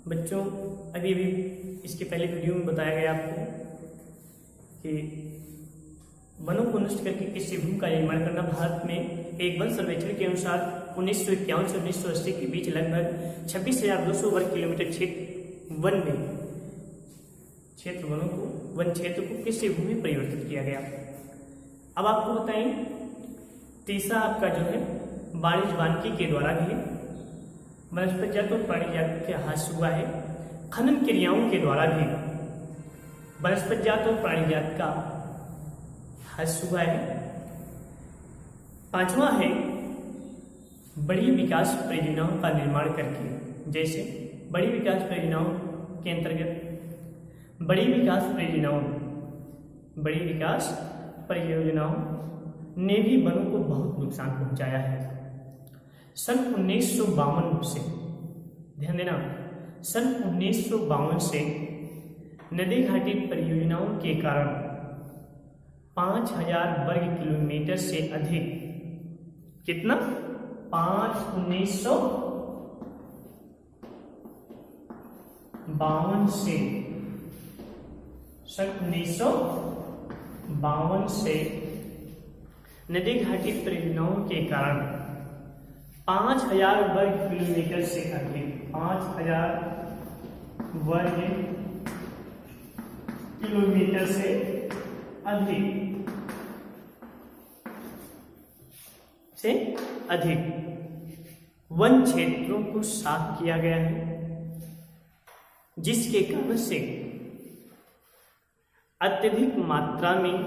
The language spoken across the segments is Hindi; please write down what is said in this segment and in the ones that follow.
बच्चों, अभी अभी इसके पहले वीडियो में बताया गया आपको कि वनों को नष्ट करके कृषि भूमि का निर्माण करना। भारत में एक वन सर्वेक्षण के अनुसार 1951 से 1980 के बीच लगभग 26,200 वर्ग किलोमीटर वन क्षेत्र को कृषि भूमि में परिवर्तित किया गया। अब आपको बताएं, तीसरा आपका जो है वाणिज्य वानिकी के द्वारा भी वनस्पति जात और प्राणी जात के ह्रास हुआ है। खनन क्रियाओं के द्वारा भी वनस्पति जात और प्राणी जात का ह्रास हुआ है। पांचवा है बड़ी विकास परियोजनाओं का निर्माण करके, जैसे बड़ी विकास परियोजनाओं के अंतर्गत बड़ी विकास परियोजनाओं ने भी वनों को बहुत नुकसान पहुंचाया है। सन 1952 से, ध्यान देना, सन 1952 से नदी घाटी परियोजनाओं के कारण 5,000 वर्ग किलोमीटर से अधिक, कितना, 1952 से, सन 1952 से नदी घाटी परियोजनाओं के कारण 5,000 वर्ग किलोमीटर से अधिक, 5,000 वर्ग किलोमीटर से अधिक वन क्षेत्रों को साफ किया गया है, जिसके कारण से अत्यधिक मात्रा में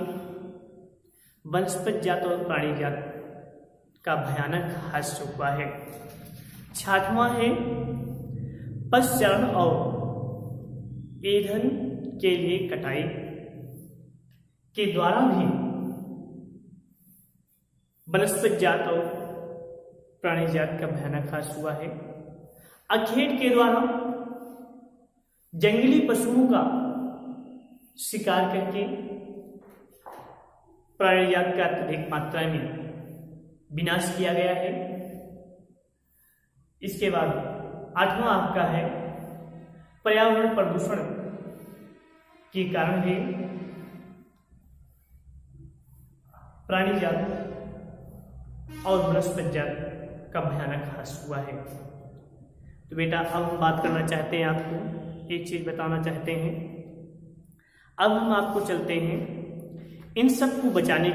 वनस्पति जात और प्राणी जात का भयानक ह्रास हुआ है। छठवां है पशुचारण और ईंधन के लिए कटाई के द्वारा भी वनस्पति जात और प्राणी जात का भयानक ह्रास हुआ है। अखेट के द्वारा जंगली पशुओं का शिकार करके प्राणी जात का अत्यधिक मात्रा में विनाश किया गया है। इसके बाद आठवां आपका है पर्यावरण प्रदूषण के कारण भी प्राणी जात और वनस्पति जात का भयानक ह्रास हुआ है। तो बेटा, अब हम बात करना चाहते हैं, आपको एक चीज बताना चाहते हैं। अब हम आपको चलते हैं, इन सबको बचाने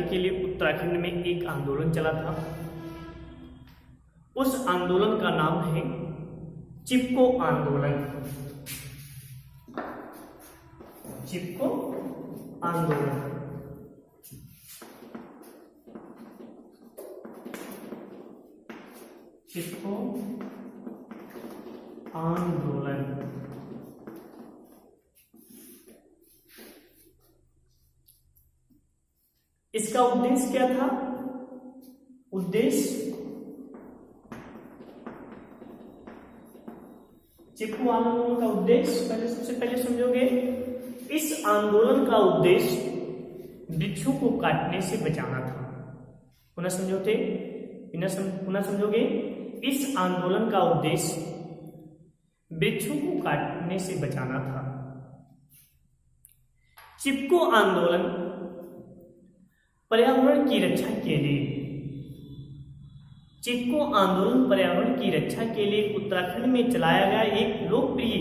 के लिए उत्तराखंड में एक आंदोलन चला था। उस आंदोलन का नाम है चिपको आंदोलन। चिपको आंदोलन। चिपको आंदोलन इसका उद्देश्य क्या था? चिपको आंदोलन का उद्देश्य सबसे पहले समझोगे, इस आंदोलन का उद्देश्य वृक्षों को काटने से बचाना था। पुनः समझोगे, इस आंदोलन का उद्देश्य वृक्षों को काटने से बचाना था। चिपको आंदोलन पर्यावरण की रक्षा के लिए उत्तराखंड में चलाया गया एक लोकप्रिय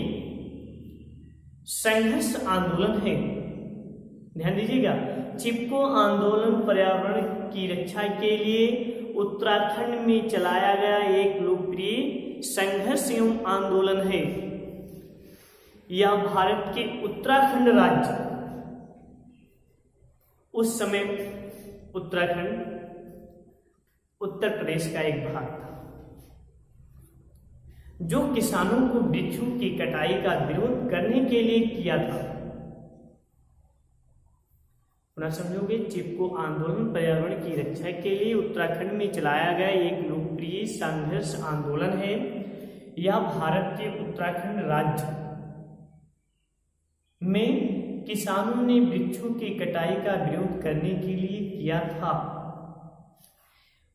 संघर्ष आंदोलन है। ध्यान दीजिएगा, चिपको आंदोलन पर्यावरण की रक्षा के लिए उत्तराखंड में चलाया गया एक लोकप्रिय संघर्ष एवं आंदोलन है। यह भारत के उत्तराखंड राज्य, उस समय उत्तराखंड उत्तर प्रदेश का एक भाग था, जो किसानों को वृक्षों की कटाई का विरोध करने के लिए किया था। पुनः समझोगे, चिपको आंदोलन पर्यावरण की रक्षा के लिए उत्तराखंड में चलाया गया एक लोकप्रिय संघर्ष आंदोलन है। यह भारत के उत्तराखंड राज्य में किसानों ने वृक्षों की कटाई का विरोध करने के लिए किया था।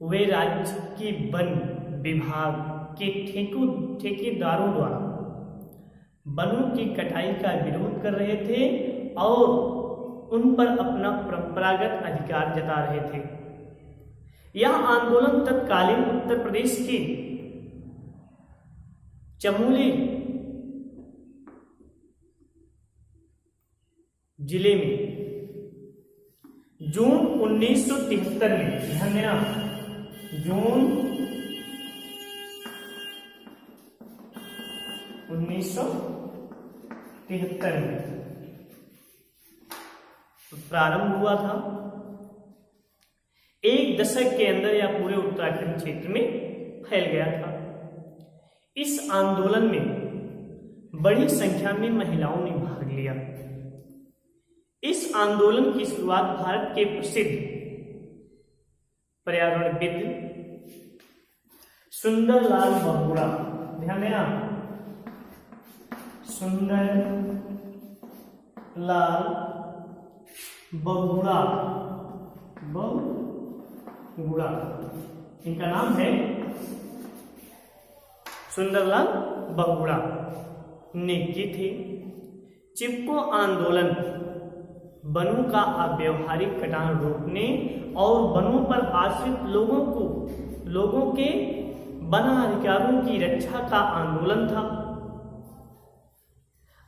वे राज्य की वन विभाग के ठेकेदारों द्वारा वनों की कटाई का विरोध कर रहे थे और उन पर अपना परंपरागत अधिकार जता रहे थे। यह आंदोलन तत्कालीन उत्तर प्रदेश के चमोली जिले में जून 1973 में, ध्यान देना, जून 1973 में प्रारंभ हुआ था। एक दशक के अंदर यह पूरे उत्तराखंड क्षेत्र में फैल गया था। इस आंदोलन में बड़ी संख्या में महिलाओं ने भाग लिया। इस आंदोलन की शुरुआत भारत के प्रसिद्ध पर्यावरणविद सुंदरलाल बहुगुणा, ध्यान देना, सुंदरलाल बहुगुणा, इनका नाम है सुंदरलाल बहुगुणा, ने की थी। चिपको आंदोलन वनों का अव्यावहारिक कटान रोकने और वनों पर आश्रित लोगों के वन अधिकारों की रक्षा का आंदोलन था।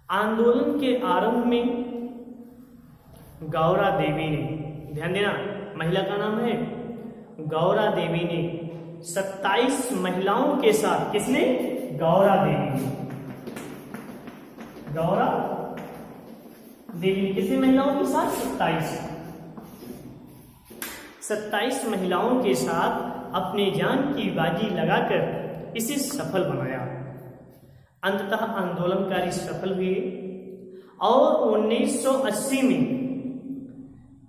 आंदोलन के आरंभ में गौरा देवी ने, ध्यान देना, महिला का नाम है गौरा देवी ने 27 महिलाओं के साथ, किसने? गौरा देवी कितनी महिलाओं के साथ? 27 महिलाओं के साथ अपने जान की बाजी लगाकर इसे सफल बनाया। अंततः आंदोलनकारी सफल हुए और 1980 में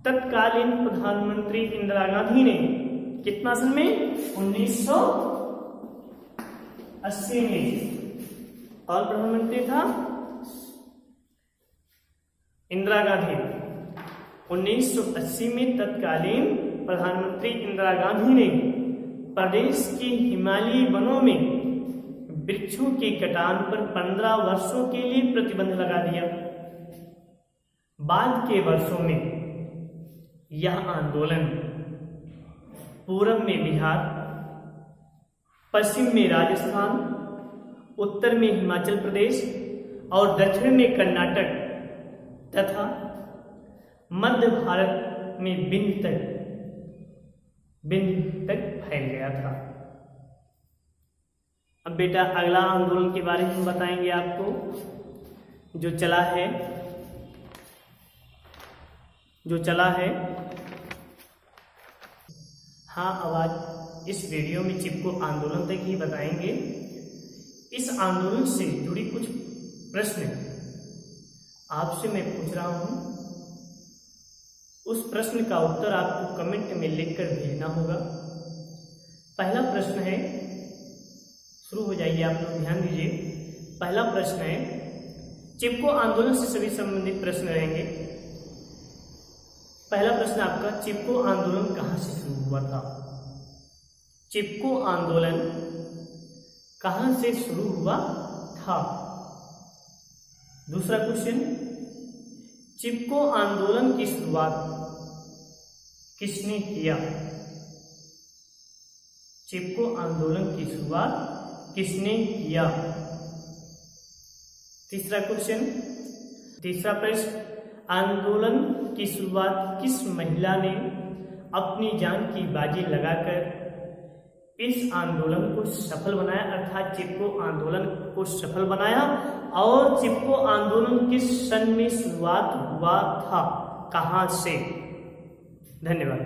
तत्कालीन प्रधानमंत्री इंदिरा गांधी ने, कितना सन में? 1980 में, और प्रधानमंत्री था इंदिरा गांधी। 1980 में तत्कालीन प्रधानमंत्री इंदिरा गांधी ने प्रदेश के हिमालयी वनों में वृक्षों के कटान पर 15 वर्षों के लिए प्रतिबंध लगा दिया। बाद के वर्षों में यह आंदोलन पूर्व में बिहार, पश्चिम में राजस्थान, उत्तर में हिमाचल प्रदेश और दक्षिण में कर्नाटक तथा मध्य भारत में बिंद तक फैल गया था। अब बेटा अगला आंदोलन के बारे में बताएंगे आपको, जो चला है। हाँ, अब आज इस वीडियो में चिपको आंदोलन तक ही बताएंगे। इस आंदोलन से जुड़ी कुछ प्रश्न आपसे मैं पूछ रहा हूं। उस प्रश्न का उत्तर आपको कमेंट में लिखकर भेजना होगा। पहला प्रश्न है, शुरू हो जाइए आप लोग, ध्यान दीजिए। पहला प्रश्न है, चिपको आंदोलन से सभी संबंधित प्रश्न रहेंगे। पहला प्रश्न आपका, चिपको आंदोलन कहां से शुरू हुआ था? चिपको आंदोलन कहां से शुरू हुआ था? दूसरा क्वेश्चन, चिपको आंदोलन की शुरुआत किसने किया? चिपको आंदोलन की शुरुआत किसने किया? तीसरा क्वेश्चन, तीसरा प्रश्न, आंदोलन की शुरुआत किस महिला ने अपनी जान की बाजी लगाकर इस आंदोलन को सफल बनाया, अर्थात चिपको आंदोलन को सफल बनाया? और चिपको आंदोलन किस सन में शुरुआत हुआ था, कहां से? धन्यवाद।